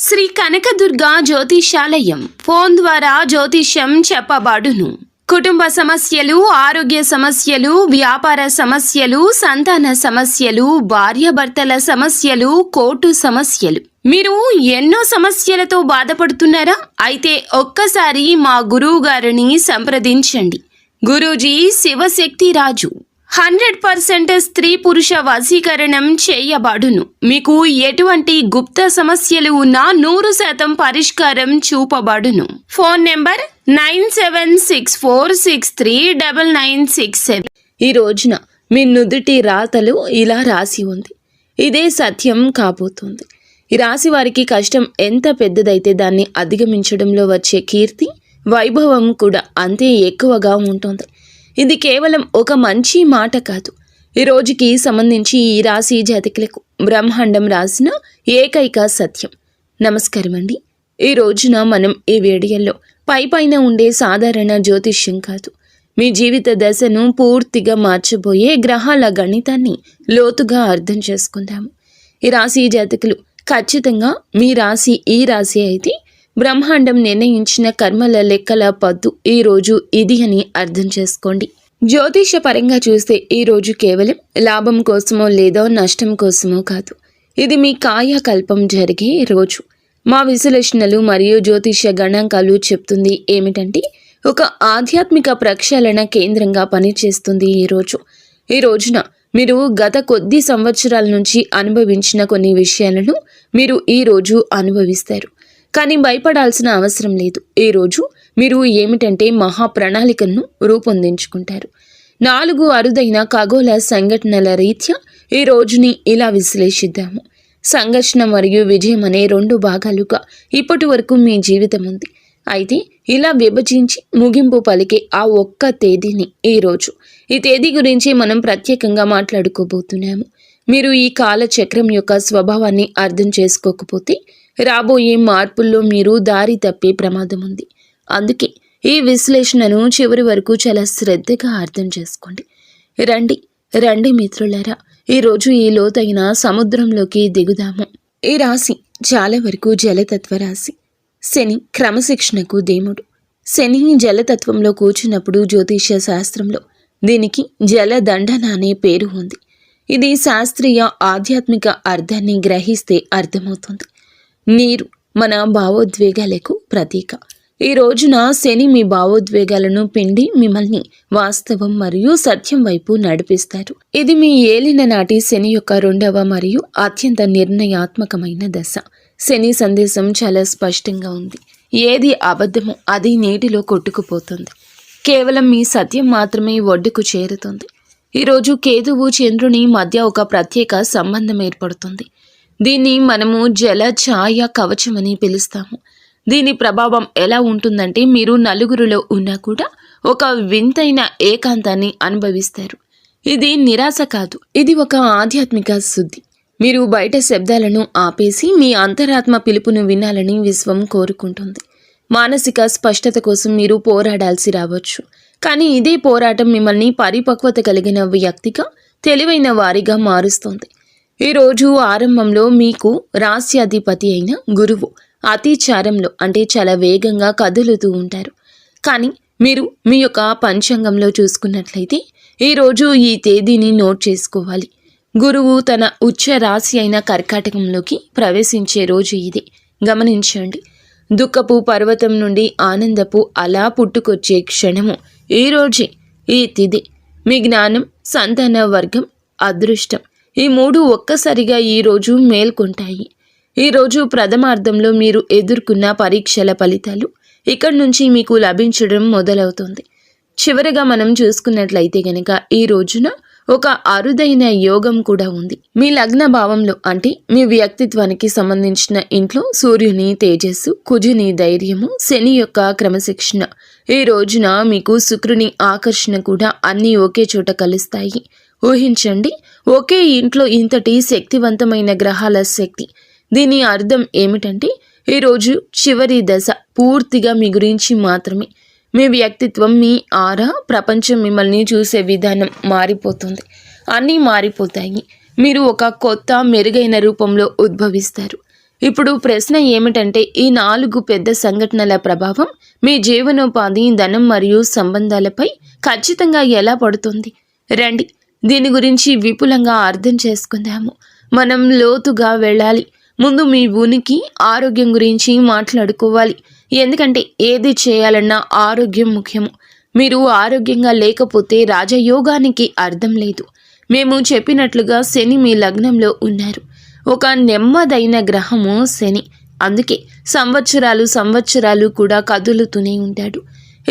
Shri Kanakadurga జ్యోతిషాలయం phone ద్వారా జ్యోతిష్యం చెప్పబడును. కుటుంబ సమస్యలు, ఆరోగ్య సమస్యలు, వ్యాపార సమస్యలు, సంతాన సమస్యలు, భార్యాభర్తల సమస్యలు, కోర్టు సమస్యలు. మీరు ఎన్నో సమస్యలతో బాధపడుతున్నారా? అయితే ఒక్కసారి మా గురువు గారిని సంప్రదించండి. గురూజీ శివశక్తి రాజు 100% స్త్రీ పురుష వశీకరణం చేయబడును. మీకు ఎటువంటి గుప్త సమస్యలు ఉన్నా 100% పరిష్కారం చూపబడును. Phone number 9764639967. ఈ రోజున మీ నుదుటి రాతలు ఇలా రాసి ఉంది. ఇదే సత్యం కాబోతుంది. ఈ రాశి వారికి కష్టం ఎంత పెద్దదైతే దాన్ని అధిగమించడంలో వచ్చే కీర్తి, వైభవం కూడా అంతే ఎక్కువగా ఉంటుంది. ఇది కేవలం ఒక మంచి మాట కాదు. ఈ రోజుకి సంబంధించి ఈ రాశి జాతకులకు బ్రహ్మాండం రాసిన ఏకైక సత్యం. నమస్కారం అండి. ఈ రోజున మనం ఈ వీడియోలో పైన ఉండే సాధారణ జ్యోతిష్యం కాదు, మీ జీవిత దశను పూర్తిగా మార్చబోయే గ్రహాల గణితాన్ని లోతుగా అర్థం చేసుకుందాము. ఈ రాశి జాతకులు ఖచ్చితంగా మీ రాశి ఈ రాశి అయితే బ్రహ్మాండం నిర్ణయించిన కర్మల లెక్కల పద్దు ఈ రోజు ఇది అని అర్థం చేసుకోండి. జ్యోతిష పరంగా చూస్తే ఈ రోజు కేవలం లాభం కోసమో లేదా నష్టం కోసమో కాదు, ఇది మీ కాయకల్పం జరిగే రోజు. మా విశ్లేషణలు మరియు జ్యోతిష గణాంకాలు చెప్తుంది ఏమిటంటే ఒక ఆధ్యాత్మిక ప్రక్షాళన కేంద్రంగా పనిచేస్తుంది ఈ రోజు. ఈ రోజున మీరు గత కొద్ది సంవత్సరాల నుంచి అనుభవించిన కొన్ని విషయాలను మీరు ఈ రోజు అనుభవిస్తారు. కానీ భయపడాల్సిన అవసరం లేదు. ఈరోజు మీరు ఏమిటంటే మహా ప్రణాళికను రూపొందించుకుంటారు. 4 అరుదైన ఖగోళ సంఘటనల రీత్యా ఈ రోజుని ఇలా విశ్లేషిద్దాము. సంఘర్షణ మరియు విజయం అనే 2 భాగాలుగా ఇప్పటి వరకు మీ జీవితం ఉంది. అయితే ఇలా విభజించి ముగింపు పలికే ఆ ఒక్క తేదీని ఈరోజు, ఈ తేదీ గురించి మనం ప్రత్యేకంగా మాట్లాడుకోబోతున్నాము. మీరు ఈ కాలచక్రం యొక్క స్వభావాన్ని అర్థం చేసుకోకపోతే రాబోయే మార్పుల్లో మీరు దారి తప్పే ప్రమాదం ఉంది. అందుకే ఈ విశ్లేషణను చివరి వరకు చాలా శ్రద్ధగా అర్థం చేసుకోండి. రండి మిత్రులారా, ఈరోజు ఈ లోతైన సముద్రంలోకి దిగుదాము. ఈ రాశి చాలా వరకు జలతత్వ రాశి. శని క్రమశిక్షణకు దేవుడు. శని జలతత్వంలో కూర్చున్నప్పుడు జ్యోతిష శాస్త్రంలో దీనికి జలదండన అనే పేరు ఉంది. ఇది శాస్త్రీయ ఆధ్యాత్మిక అర్థాన్ని గ్రహిస్తే అర్థమవుతుంది. నీరు మన భావోద్వేగాలకు ప్రతీక. ఈ రోజున శని మీ భావోద్వేగాలను పిండి మిమ్మల్ని వాస్తవం మరియు సత్యం వైపు నడిపిస్తారు. ఇది మీ ఏలిన నాటి శని యొక్క 2వ మరియు అత్యంత నిర్ణయాత్మకమైన దశ. శని సందేశం చాలా స్పష్టంగా ఉంది. ఏది అబద్ధమో అది నీటిలో కొట్టుకుపోతుంది. కేవలం మీ సత్యం మాత్రమే ఒడ్డుకు చేరుతుంది. ఈరోజు కేతువు చంద్రుని మధ్య ఒక ప్రత్యేక సంబంధం ఏర్పడుతుంది. దీన్ని మనము జల ఛాయ కవచం అని పిలుస్తాము. దీని ప్రభావం ఎలా ఉంటుందంటే మీరు నలుగురిలో ఉన్నా కూడా ఒక వింతైన ఏకాంతాన్ని అనుభవిస్తారు. ఇది నిరాశ కాదు, ఇది ఒక ఆధ్యాత్మిక శుద్ధి. మీరు బయట శబ్దాలను ఆపేసి మీ అంతరాత్మ పిలుపును వినాలని విశ్వం కోరుకుంటుంది. మానసిక స్పష్టత కోసం మీరు పోరాడాల్సి రావచ్చు, కానీ ఇదే పోరాటం మిమ్మల్ని పరిపక్వత కలిగిన వ్యక్తిగా, తెలివైన వారిగా మారుస్తుంది. ఈరోజు ఆరంభంలో మీకు రాస్యాధిపతి అయిన గురువు అతిచారంలో అంటే చాలా వేగంగా కదులుతూ ఉంటారు. కానీ మీరు మీ యొక్క పంచాంగంలో చూసుకున్నట్లయితే ఈరోజు ఈ తేదీని నోట్ చేసుకోవాలి. గురువు తన ఉచ్చ రాశి అయిన కర్కాటకంలోకి ప్రవేశించే రోజు ఇది. గమనించండి, దుఃఖపు పర్వతం నుండి ఆనందపు అలా పుట్టుకొచ్చే క్షణము ఈ రోజే. ఈ తిథి మీ జ్ఞానం, సంతాన వర్గం, అదృష్టం ఈ 3 ఒక్కసారిగా ఈరోజు మేల్కొంటాయి. ఈరోజు ప్రథమార్థంలో మీరు ఎదుర్కొన్న పరీక్షల ఫలితాలు ఇక్కడి నుంచి మీకు లభించడం మొదలవుతుంది. చివరగా మనం చూసుకున్నట్లయితే గనక ఈ రోజున ఒక అరుదైన యోగం కూడా ఉంది. మీ లగ్న భావంలో అంటే మీ వ్యక్తిత్వానికి సంబంధించిన ఇంట్లో సూర్యుని తేజస్సు, కుజుని ధైర్యము, శని యొక్క క్రమశిక్షణ, ఈ రోజున మీకు శుక్రుని ఆకర్షణ కూడా అన్నీ ఒకే చోట కలుస్తాయి. ఊహించండి, ఒకే ఇంట్లో ఇంతటి శక్తివంతమైన గ్రహాల శక్తి. దీని అర్థం ఏమిటంటే ఈరోజు చివరి దశ పూర్తిగా మీ గురించి మాత్రమే. మీ వ్యక్తిత్వం, మీ ఆరా, ప్రపంచం మిమ్మల్ని చూసే విధానం మారిపోతుంది. అన్నీ మారిపోతాయి. మీరు ఒక కొత్త మెరుగైన రూపంలో ఉద్భవిస్తారు. ఇప్పుడు ప్రశ్న ఏమిటంటే, ఈ 4 పెద్ద సంఘటనల ప్రభావం మీ జీవనోపాధి, ధనం మరియు సంబంధాలపై ఖచ్చితంగా ఎలా పడుతుంది? రండి, దీని గురించి విపులంగా అర్థం చేసుకుందాము. మనం లోతుగా వెళ్ళాలి. ముందు మీ ఉనికి, ఆరోగ్యం గురించి మాట్లాడుకోవాలి. ఎందుకంటే ఏది చేయాలన్నా ఆరోగ్యం ముఖ్యము. మీరు ఆరోగ్యంగా లేకపోతే రాజయోగానికి అర్థం లేదు. మేము చెప్పినట్లుగా శని మీ లగ్నంలో ఒక నెమ్మదైన గ్రహము శని. అందుకే సంవత్సరాలు కూడా కదులుతూనే ఉంటాడు.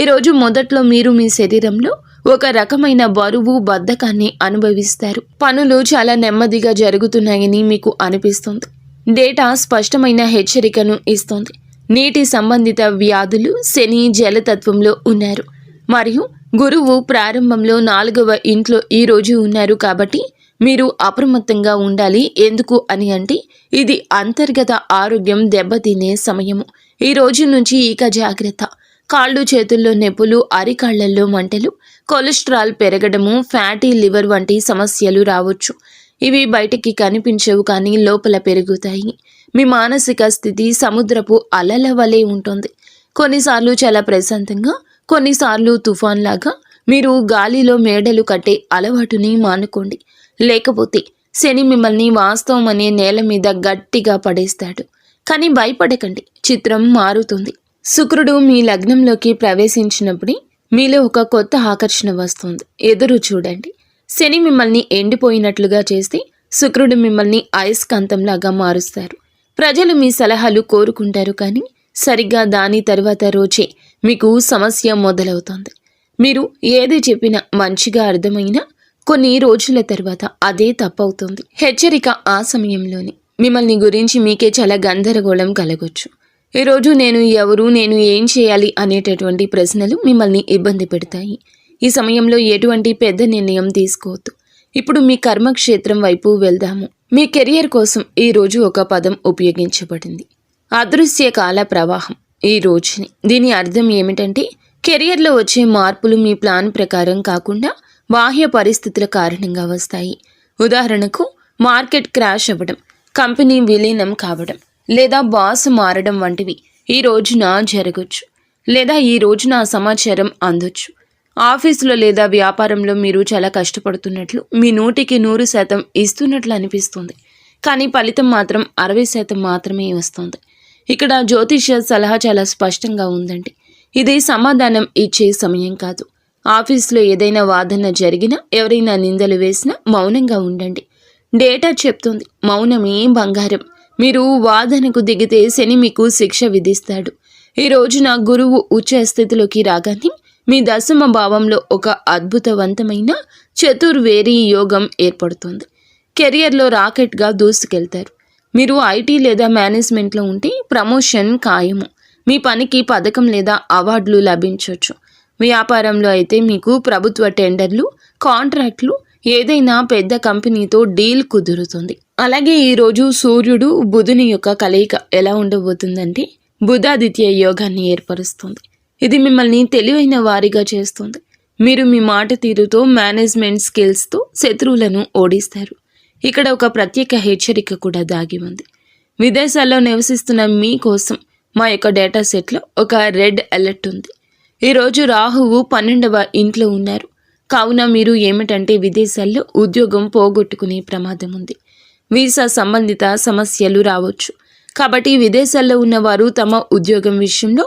ఈరోజు మొదట్లో మీరు మీ శరీరంలో ఒక రకమైన బరువు, బద్ధకాన్ని అనుభవిస్తారు. పనులు చాలా నెమ్మదిగా జరుగుతున్నాయని మీకు అనిపిస్తుంది. డేటా స్పష్టమైన హెచ్చరికను ఇస్తోంది. నీటి సంబంధిత వ్యాధులు శని జలతత్వంలో మరియు గురువు ప్రారంభంలో 4వ ఇంట్లో ఈరోజు కాబట్టి మీరు అప్రమత్తంగా ఉండాలి. ఎందుకు అని అంటే, ఇది అంతర్గత ఆరోగ్యం దెబ్బతినే సమయము. ఈ రోజు నుంచి ఇక జాగ్రత్త. కాళ్ళు చేతుల్లో నొప్పులు, అరికాళ్లలో మంటలు, కొలెస్ట్రాల్ పెరగడము, ఫ్యాటీ లివర్ వంటి సమస్యలు రావచ్చు. ఇవి బయటికి కనిపించవు, కానీ లోపల పెరుగుతాయి. మీ మానసిక స్థితి సముద్రపు అలల వలె ఉంటుంది. కొన్నిసార్లు చాలా ప్రశాంతంగా, కొన్నిసార్లు తుఫాన్లాగా. మీరు గాలిలో మేడలు కట్టే అలవాటుని మానుకోండి. లేకపోతే శని మిమ్మల్ని వాస్తవం అనే నేల మీద గట్టిగా పడేస్తాడు. కానీ భయపడకండి, చిత్రం మారుతుంది. శుక్రుడు మీ లగ్నంలోకి ప్రవేశించినప్పుడే మీలో ఒక కొత్త ఆకర్షణ వస్తుంది. ఎదురు చూడండి. శని మిమ్మల్ని ఎండిపోయినట్లుగా చేస్తే శుక్రుడు మిమ్మల్ని అయస్కాంతంలాగా మారుస్తారు. ప్రజలు మీ సలహాలు కోరుకుంటారు, కానీ సరిగ్గా దాని తర్వాత రోజే మీకు సమస్య మొదలవుతుంది. మీరు ఏది చెప్పినా మంచిగా అర్థమైనా కొన్ని రోజుల తర్వాత అదే తప్పవుతుంది. హెచ్చరిక ఆ సమయంలోనే. మిమ్మల్ని గురించి మీకే చాలా గందరగోళం కలగొచ్చు. ఈరోజు నేను ఎవరు, నేను ఏం చేయాలి అనేటటువంటి ప్రశ్నలు మిమ్మల్ని ఇబ్బంది పెడతాయి. ఈ సమయంలో ఎటువంటి పెద్ద నిర్ణయం తీసుకోవద్దు. ఇప్పుడు మీ కర్మక్షేత్రం వైపు వెళ్దాము. మీ కెరియర్ కోసం ఈ రోజు ఒక పదం ఉపయోగించబడింది, అదృశ్య కాల ప్రవాహం. ఈ రోజుని దీని అర్థం ఏమిటంటే, కెరియర్లో వచ్చే మార్పులు మీ ప్లాన్ ప్రకారం కాకుండా బాహ్య పరిస్థితుల కారణంగా వస్తాయి. ఉదాహరణకు, మార్కెట్ క్రాష్ అవ్వడం, కంపెనీ విలీనం కావడం, లేదా బాస్ మారడం వంటివి ఈ రోజున జరగచ్చు. లేదా ఈ రోజున ఆ సమాచారం అందొచ్చు. ఆఫీసులో లేదా వ్యాపారంలో మీరు చాలా కష్టపడుతున్నట్లు, మీ 100% ఇస్తున్నట్లు అనిపిస్తుంది, కానీ ఫలితం మాత్రం 60% మాత్రమే వస్తుంది. ఇక్కడ జ్యోతిష్య సలహా చాలా స్పష్టంగా ఉందండి. ఇది సమాధానం ఇచ్చే సమయం కాదు. ఆఫీసులో ఏదైనా వాదన జరిగినా, ఎవరైనా నిందలు వేసినా మౌనంగా ఉండండి. డేటా చెప్తుంది, మౌనమే బంగారం. మీరు వాదనకు దిగితే శని మీకు శిక్ష విధిస్తాడు. ఈ రోజున గురువు ఉచ్చ స్థితిలోకి రాగానే మీ 10వ భావంలో ఒక అద్భుతవంతమైన చతుర్వేది యోగం ఏర్పడుతుంది. కెరియర్లో రాకెట్గా దూసుకెళ్తారు. మీరు ఐటీ లేదా మేనేజ్మెంట్లో ఉంటే ప్రమోషన్ ఖాయము. మీ పనికి పథకం లేదా అవార్డులు లభించవచ్చు. వ్యాపారంలో అయితే మీకు ప్రభుత్వ టెండర్లు, కాంట్రాక్ట్లు, ఏదైనా పెద్ద కంపెనీతో డీల్ కుదురుతుంది. అలాగే ఈరోజు సూర్యుడు బుధుని యొక్క కలయిక ఎలా ఉండబోతుందంటే, బుధాదిత్య యోగాన్ని ఏర్పరుస్తుంది. ఇది మిమ్మల్ని తెలివైన వారిగా చేస్తుంది. మీరు మీ మాట తీరుతో, మేనేజ్మెంట్ స్కిల్స్తో శత్రువులను ఓడిస్తారు. ఇక్కడ ఒక ప్రత్యేక హెచ్చరిక కూడా దాగి ఉంది. విదేశాల్లో నివసిస్తున్న మీకోసం మా యొక్క డేటా సెట్లో ఒక రెడ్ అలర్ట్ ఉంది. ఈరోజు రాహువు 12వ ఇంట్లో ఉన్నారు. కావున మీరు ఏమిటంటే విదేశాల్లో ఉద్యోగం పోగొట్టుకునే ప్రమాదం ఉంది. వీసా సంబంధిత సమస్యలు రావచ్చు. కాబట్టి విదేశాల్లో ఉన్నవారు తమ ఉద్యోగం విషయంలో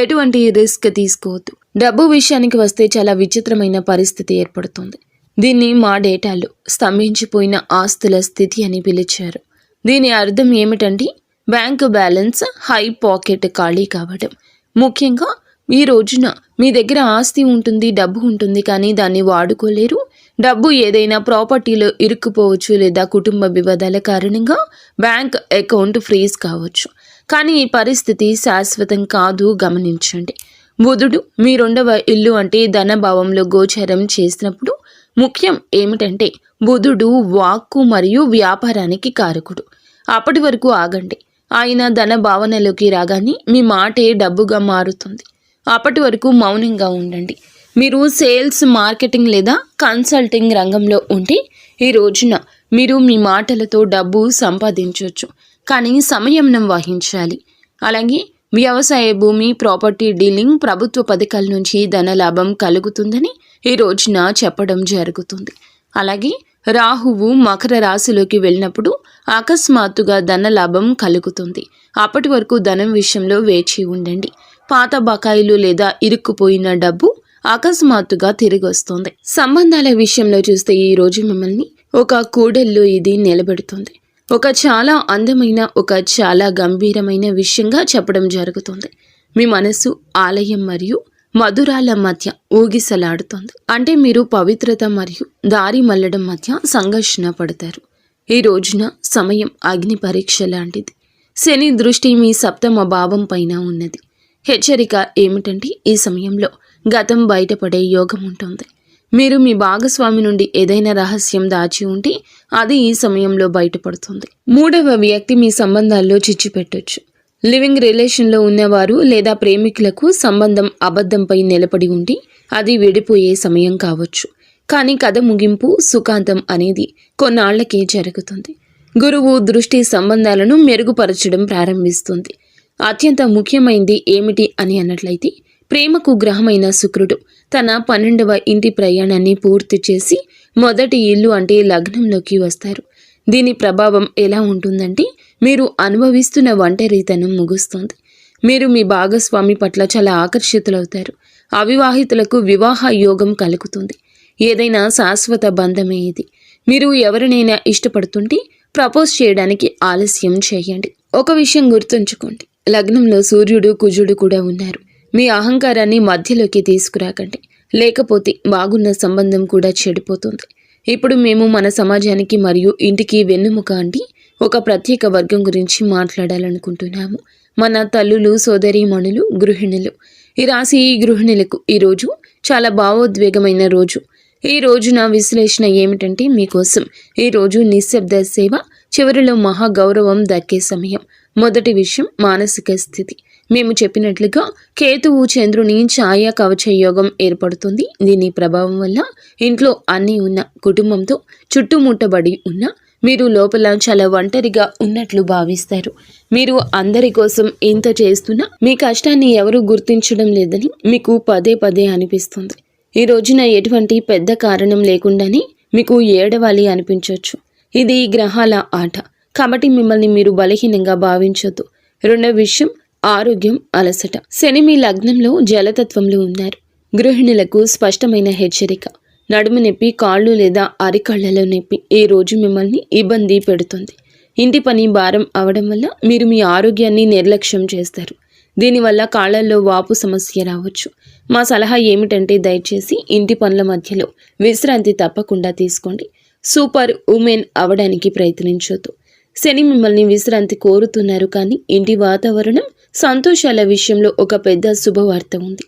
ఎటువంటి రిస్క్ తీసుకోవద్దు. డబ్బు విషయానికి వస్తే చాలా విచిత్రమైన పరిస్థితి ఏర్పడుతుంది. దీన్ని మా డేటాలో స్తంభించిపోయిన ఆస్తుల స్థితి అని పిలిచారు. దీని అర్థం ఏమిటంటే, బ్యాంకు బ్యాలెన్స్ హై, పాకెట్ ఖాళీ కావడం. ముఖ్యంగా ఈ రోజున మీ దగ్గర ఆస్తి ఉంటుంది, డబ్బు ఉంటుంది, కానీ దాన్ని వాడుకోలేరు. డబ్బు ఏదైనా ప్రాపర్టీలో ఇరుక్కుపోవచ్చు, లేదా కుటుంబ వివాదాల కారణంగా బ్యాంక్ అకౌంట్ ఫ్రీజ్ కావచ్చు. కానీ ఈ పరిస్థితి శాశ్వతం కాదు, గమనించండి. బుధుడు మీ 2వ ఇల్లు అంటే ధనభావంలో గోచరం చేసినప్పుడు ముఖ్యం ఏమిటంటే, బుధుడు వాక్కు మరియు వ్యాపారానికి కారకుడు. అప్పటి వరకు ఆగండి. ఆయన ధన భావనలోకి రాగానే మీ మాటే డబ్బుగా మారుతుంది. అప్పటి వరకు మౌనంగా ఉండండి. మీరు సేల్స్, మార్కెటింగ్ లేదా కన్సల్టింగ్ రంగంలో ఉంటే ఈ రోజున మీరు మీ మాటలతో డబ్బు సంపాదించవచ్చు. కానీ సంయమనం వహించాలి. అలాగే వ్యవసాయ భూమి, ప్రాపర్టీ డీలింగ్, ప్రభుత్వ పథకాల నుంచి ధనలాభం కలుగుతుందని ఈ రోజున చెప్పడం జరుగుతుంది. అలాగే రాహువు మకర రాశిలోకి వెళ్ళినప్పుడు అకస్మాత్తుగా ధనలాభం కలుగుతుంది. అప్పటి వరకు ధనం విషయంలో వేచి ఉండండి. పాత బకాయిలు లేదా ఇరుక్కుపోయిన డబ్బు అకస్మాత్తుగా తిరిగి వస్తుంది. సంబంధాల విషయంలో చూస్తే ఈ రోజు మిమ్మల్ని ఒక కూడల్లో ఇది నిలబెడుతుంది. ఒక చాలా అందమైన, ఒక చాలా గంభీరమైన విషయంగా చెప్పడం జరుగుతుంది. మీ మనసు ఆలయం మరియు మధురాల మధ్య ఊగిసలాడుతుంది. అంటే మీరు పవిత్రత మరియు దారి మళ్ళడం మధ్య సంఘర్షణ పడతారు. ఈ రోజున సమయం అగ్ని పరీక్ష లాంటిది. శని దృష్టి మీ సప్తమ భావం పైన ఉన్నది. హెచ్చరిక ఏమిటంటే ఈ సమయంలో గతం బయటపడే యోగం ఉంటుంది. మీరు మీ భాగస్వామి నుండి ఏదైనా రహస్యం దాచి ఉంటే అది ఈ సమయంలో బయటపడుతుంది. మూడవ వ్యక్తి మీ సంబంధాల్లో చిచ్చు పెట్టొచ్చు. లివింగ్ రిలేషన్లో ఉన్నవారు లేదా ప్రేమికులకు సంబంధం అబద్ధంపై నిలబడి ఉండి అది విడిపోయే సమయం కావచ్చు. కానీ కథ ముగింపు, సుఖాంతం అనేది కొన్నాళ్లకే జరుగుతుంది. గురువు దృష్టి సంబంధాలను మెరుగుపరచడం ప్రారంభిస్తుంది. అత్యంత ముఖ్యమైనది ఏమిటి అని అన్నట్లయితే ప్రేమకు గ్రహమైన శుక్రుడు తన 12వ ఇంటి ప్రయాణాన్ని పూర్తి చేసి మొదటి ఇల్లు అంటే లగ్నంలోకి వస్తారు. దీని ప్రభావం ఎలా ఉంటుందంటే మీరు అనుభవిస్తున్న ఒంటరితనం ముగుస్తుంది. మీరు మీ భాగస్వామి పట్ల చాలా ఆకర్షితులవుతారు. అవివాహితులకు వివాహ యోగం కలుగుతుంది. ఏదైనా శాశ్వత బంధమే ఇది. మీరు ఎవరినైనా ఇష్టపడుతుంటే ప్రపోజ్ చేయడానికి ఆలస్యం చేయండి. ఒక విషయం గుర్తుంచుకోండి, లగ్నంలో సూర్యుడు, కుజుడు కూడా ఉన్నారు. మీ అహంకారాన్ని మధ్యలోకి తీసుకురాకండి, లేకపోతే బాగున్న సంబంధం కూడా చెడిపోతుంది. ఇప్పుడు మేము మన సమాజానికి మరియు ఇంటికి వెన్నెముక అంటే ఒక ప్రత్యేక వర్గం గురించి మాట్లాడాలనుకుంటున్నాము. మన తల్లులు, సోదరీమణులు, గృహిణులు. ఈ రాశి గృహిణులకు ఈరోజు చాలా భావోద్వేగమైన రోజు. ఈ రోజున విశ్లేషణ ఏమిటంటే మీకోసం ఈరోజు నిశ్శబ్ద సేవ, చివరిలో మహా గౌరవం దక్కే సమయం. మొదటి విషయం మానసిక స్థితి. మేము చెప్పినట్లుగా కేతువు చంద్రుని ఛాయ కవచ యోగం ఏర్పడుతుంది. దీని ప్రభావం వల్ల ఇంట్లో అన్నీ ఉన్న, కుటుంబంతో చుట్టుముట్టబడి ఉన్న మీరు లోపల చాలా ఒంటరిగా ఉన్నట్లు భావిస్తారు. మీరు అందరి కోసం ఇంత చేస్తున్నా మీ కష్టాన్ని ఎవరూ గుర్తించడం లేదని మీకు పదే పదే అనిపిస్తుంది. ఈ రోజున ఎటువంటి పెద్ద కారణం లేకుండానే మీకు ఏడవాలి అనిపించవచ్చు. ఇది గ్రహాల ఆట, కాబట్టి మిమ్మల్ని మీరు బలహీనంగా భావించొద్దు. రెండవ విషయం ఆరోగ్యం, అలసట. శని మీ లగ్నంలో జలతత్వంలో ఉన్నారు. గృహిణులకు స్పష్టమైన హెచ్చరిక. నడుము నొప్పి, కాళ్ళు లేదా అరికాళ్లలో నొప్పి ఈ రోజు మిమ్మల్ని ఇబ్బంది పెడుతుంది. ఇంటి పని భారం అవడం వల్ల మీరు మీ ఆరోగ్యాన్ని నిర్లక్ష్యం చేస్తారు. దీనివల్ల కాళ్లలో వాపు సమస్య రావచ్చు. మా సలహా ఏమిటంటే దయచేసి ఇంటి పనుల మధ్యలో విశ్రాంతి తప్పకుండా తీసుకోండి. సూపర్ ఉమెన్ అవడానికి ప్రయత్నించొద్దు. శని మిమ్మల్ని విశ్రాంతి కోరుతున్నారు, కానీ ఇంటి వాతావరణం, సంతోషాల విషయంలో ఒక పెద్ద శుభవార్త ఉంది.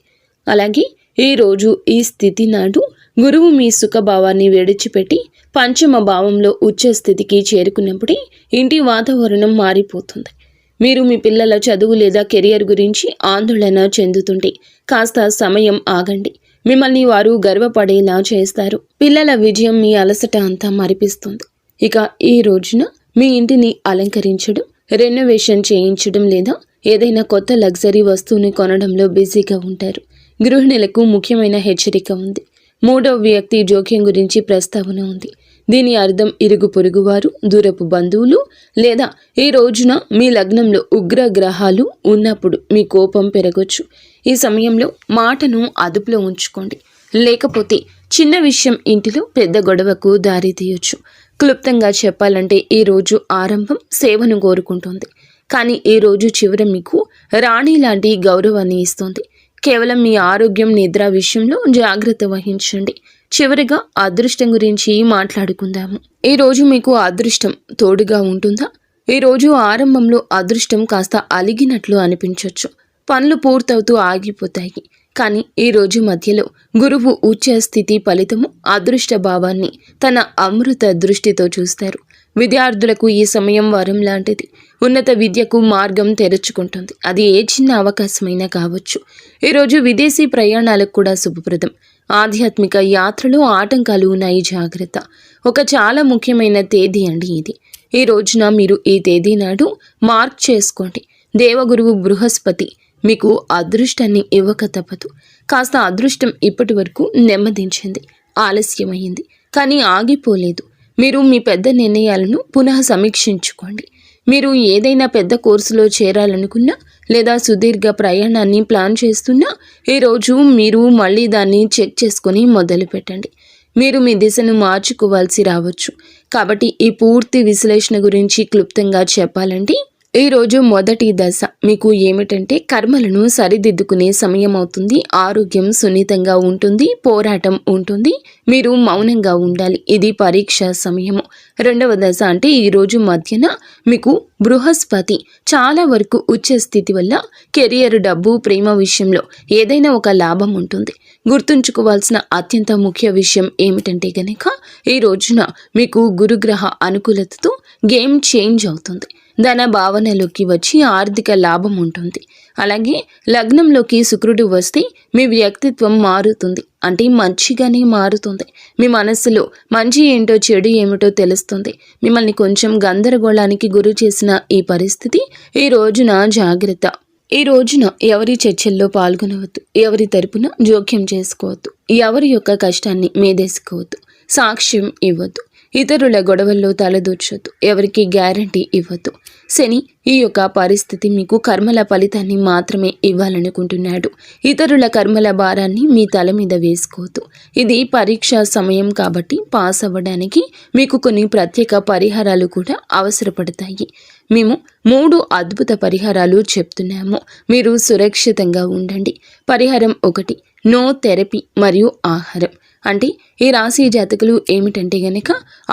అలాగే ఈరోజు ఈ స్థితి నాడు గురువు మీ సుఖభావాన్ని విడిచిపెట్టి పంచమ భావంలో ఉచ్చ స్థితికి చేరుకున్నప్పుడే ఇంటి వాతావరణం మారిపోతుంది. మీరు మీ పిల్లల చదువు లేదా కెరియర్ గురించి ఆందోళన చెందుతుంటే కాస్త సమయం ఆగండి. మిమ్మల్ని వారు గర్వపడేలా చేస్తారు. పిల్లల విజయం మీ అలసట అంతా మరిపిస్తుంది. ఇక ఈ రోజున మీ ఇంటిని అలంకరించడం, రెనోవేషన్ చేయించడం లేదా ఏదైనా కొత్త లగ్జరీ వస్తువుని కొనడంలో బిజీగా ఉంటారు. గృహిణులకు ముఖ్యమైన హెచ్చరిక ఉంది. మూడవ వ్యక్తి జోక్యం గురించి ప్రస్తావన ఉంది. దీని అర్థం ఇరుగు పొరుగువారు, దూరపు బంధువులు లేదా ఈ రోజున మీ లగ్నంలో ఉగ్ర గ్రహాలు ఉన్నప్పుడు మీ కోపం పెరగొచ్చు. ఈ సమయంలో మాటను అదుపులో ఉంచుకోండి, లేకపోతే చిన్న విషయం ఇంటిలో పెద్ద గొడవకు దారి తీయొచ్చు. క్లుప్తంగా చెప్పాలంటే ఈ రోజు ఆరంభం సేవను కోరుకుంటుంది, కానీ ఈ రోజు చివర మీకు రాణి లాంటి గౌరవాన్ని ఇస్తుంది. కేవలం మీ ఆరోగ్యం, నిద్ర విషయంలో జాగ్రత్త వహించండి. చివరిగా అదృష్టం గురించి మాట్లాడుకుందాము. ఈ రోజు మీకు అదృష్టం తోడుగా ఉంటుందా? ఈ రోజు ఆరంభంలో అదృష్టం కాస్త అలిగినట్లు అనిపించవచ్చు. పనులు పూర్తవుతూ ఆగిపోతాయి. కానీ ఈ రోజు మధ్యలో గురువు ఉచ్చ స్థితి ఫలితము అదృష్ట భావాన్ని తన అమృత దృష్టితో చూస్తారు. విద్యార్థులకు ఈ సమయం వరం లాంటిది. ఉన్నత విద్యకు మార్గం తెరుచుకుంటుంది. అది ఏ చిన్న అవకాశమైనా కావచ్చు. ఈరోజు విదేశీ ప్రయాణాలకు కూడా శుభప్రదం. ఆధ్యాత్మిక యాత్రలో ఆటంకాలు ఉన్నాయి, జాగ్రత్త. ఒక చాలా ముఖ్యమైన తేదీ అండి ఇది. ఈ రోజున మీరు ఈ తేదీ నాడు మార్క్ చేసుకోండి. దేవగురువు బృహస్పతి మీకు అదృష్టాన్ని ఇవ్వక తప్పదు. కాస్త అదృష్టం ఇప్పటి వరకు నెమ్మదించింది, ఆలస్యమైంది, కానీ ఆగిపోలేదు. మీరు మీ పెద్ద నిర్ణయాలను పునః సమీక్షించుకోండి. మీరు ఏదైనా పెద్ద కోర్సులో చేరాలనుకున్నా లేదా సుదీర్ఘ ప్రయాణాన్ని ప్లాన్ చేస్తున్నా ఈరోజు మీరు మళ్ళీ దాన్ని చెక్ చేసుకొని మొదలు పెట్టండి. మీరు మీ దిశను మార్చుకోవాల్సి రావచ్చు. కాబట్టి ఈ పూర్తి విశ్లేషణ గురించి క్లుప్తంగా చెప్పాలంటే ఈరోజు మొదటి దశ మీకు ఏమిటంటే కర్మలను సరిదిద్దుకునే సమయం అవుతుంది. ఆరోగ్యం సున్నితంగా ఉంటుంది, పోరాటం ఉంటుంది, మీరు మౌనంగా ఉండాలి. ఇది పరీక్ష సమయము. రెండవ దశ అంటే ఈరోజు మధ్యన మీకు బృహస్పతి చాలా వరకు ఉచ్చ స్థితి వల్ల కెరియర్, డబ్బు, ప్రేమ విషయంలో ఏదైనా ఒక లాభం ఉంటుంది. గుర్తుంచుకోవాల్సిన అత్యంత ముఖ్య విషయం ఏమిటంటే గనక ఈ రోజున మీకు గురుగ్రహ అనుకూలతతో గేమ్ చేంజ్ అవుతుంది. ధన భావనలోకి వచ్చి ఆర్థిక లాభం ఉంటుంది. అలాగే లగ్నంలోకి శుక్రుడు వస్తే మీ వ్యక్తిత్వం మారుతుంది, అంటే మంచిగానే మారుతుంది. మీ మనస్సులో మంచి ఏంటో చెడు ఏమిటో తెలుస్తుంది. మిమ్మల్ని కొంచెం గందరగోళానికి గురి చేసిన ఈ పరిస్థితి ఈ రోజున జాగ్రత్త. ఈ రోజున ఎవరి చర్చల్లో పాల్గొనవద్దు, ఎవరి తరపున జోక్యం చేసుకోవద్దు, ఎవరి యొక్క కష్టాన్ని మీదేసుకోవద్దు, సాక్ష్యం ఇవ్వద్దు, ఇతరుల గొడవల్లో తలదూర్చొద్దు, ఎవరికి గ్యారంటీ ఇవ్వద్దు. శని ఈ యొక్క పరిస్థితి మీకు కర్మల ఫలితాన్ని మాత్రమే ఇవ్వాలనుకుంటున్నాడు. ఇతరుల కర్మల భారాన్ని మీ తల మీద వేసుకోవద్దు. ఇది పరీక్షా సమయం కాబట్టి పాస్ అవ్వడానికి మీకు కొన్ని ప్రత్యేక పరిహారాలు కూడా అవసరపడతాయి. మేము 3 అద్భుత పరిహారాలు చెప్తున్నాము. మీరు సురక్షితంగా ఉండండి. పరిహారం 1, నో థెరపీ మరియు ఆహారం. అంటే ఈ రాశి జాతకులు ఏమిటంటే గనక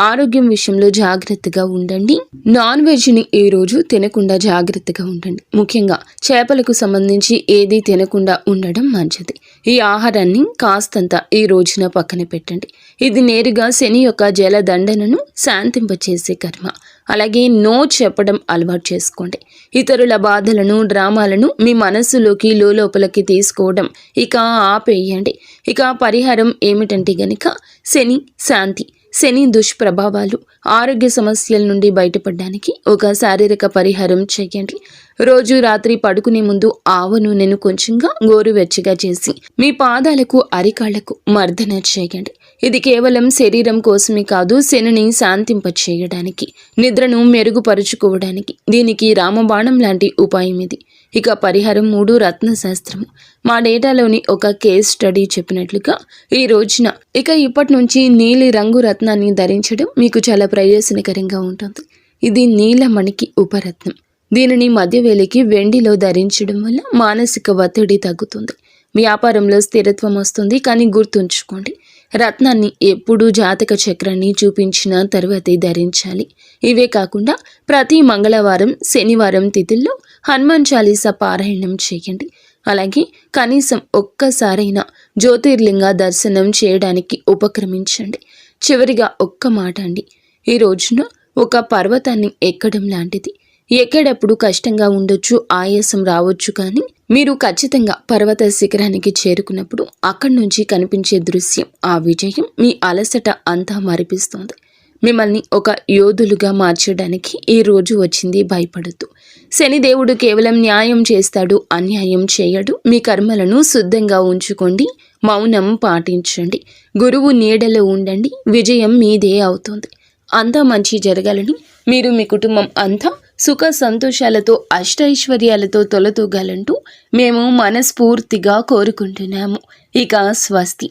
ఆరోగ్యం విషయంలో జాగ్రత్తగా ఉండండి. నాన్ వెజ్ని ఈ రోజు తినకుండా జాగ్రత్తగా ఉండండి. ముఖ్యంగా చేపలకు సంబంధించి ఏది తినకుండా ఉండడం మంచిది. ఈ ఆహారాన్ని కాస్తంత ఈ రోజున పక్కన పెట్టండి. ఇది నేరుగా శని యొక్క జలదండనను శాంతింపచేసే కర్మ. అలాగే నో చెప్పడం అలవాటు చేసుకోండి. ఇతరుల బాధలను, డ్రామాలను మీ మనస్సులోకి లోపలికి తీసుకోవడం ఇక ఆపేయండి. ఇక పరిహారం ఏమిటంటే గనక శని శాంతి. శని దుష్ప్రభావాలు, ఆరోగ్య సమస్యల నుండి బయటపడడానికి ఒక శారీరక పరిహారం చేయండి. రోజు రాత్రి పడుకునే ముందు ఆవ నూనెను కొంచెంగా గోరువెచ్చగా చేసి మీ పాదాలకు, అరికాళ్లకు మర్దన చేయండి. ఇది కేవలం శరీరం కోసమే కాదు, శనిని శాంతింపచేయడానికి, నిద్రను మెరుగుపరుచుకోవడానికి. దీనికి రామబాణం లాంటి ఉపాయం ఇది. ఇక పరిహారం 3, రత్నశాస్త్రము. మా డేటాలోని ఒక కేస్ స్టడీ చెప్పినట్లుగా ఈ రోజున ఇప్పటి నుంచి నీలి రంగు రత్నాన్ని ధరించడం మీకు చాలా ప్రయోజనకరంగా ఉంటుంది. ఇది నీలమణికి ఉపరత్నం. దీనిని మధ్యవేలికి వెండిలో ధరించడం వల్ల మానసిక ఒత్తిడి తగ్గుతుంది, వ్యాపారంలో స్థిరత్వం వస్తుంది. కానీ గుర్తుంచుకోండి, రత్నాన్ని ఎప్పుడూ జాతక చక్రాన్ని చూపించిన తర్వాతే ధరించాలి. ఇవే కాకుండా ప్రతి మంగళవారం, శనివారం తిథుల్లో హనుమాన్ చాలీసా పారాయణం చేయండి. అలాగే కనీసం ఒక్కసారైనా జ్యోతిర్లింగ దర్శనం చేయడానికి ఉపక్రమించండి. చివరిగా ఒక్క మాట అండి, ఈ రోజున ఒక పర్వతాన్ని ఎక్కడం లాంటిది. ఎక్కేటప్పుడు కష్టంగా ఉండొచ్చు, ఆయాసం రావచ్చు, కానీ మీరు ఖచ్చితంగా పర్వత శిఖరానికి చేరుకున్నప్పుడు అక్కడి నుంచి కనిపించే దృశ్యం, ఆ విజయం మీ అలసట అంతా మరిపిస్తుంది. మిమ్మల్ని ఒక యోధులుగా మార్చడానికి ఈ రోజు వచ్చింది. భయపడద్దు. శనిదేవుడు కేవలం న్యాయం చేస్తాడు, అన్యాయం చేయడు. మీ కర్మలను శుద్ధంగా ఉంచుకోండి, మౌనం పాటించండి, గురువు నీడలో ఉండండి. విజయం మీదే అవుతుంది. అంతా మంచి జరగాలని, మీరు మీ కుటుంబం అంతా సుఖ సంతోషాలతో, అష్టైశ్వర్యాలతో తొలతూగాలంటూ మేము మనస్ఫూర్తిగా కోరుకుంటున్నాము. ఇక స్వస్తి.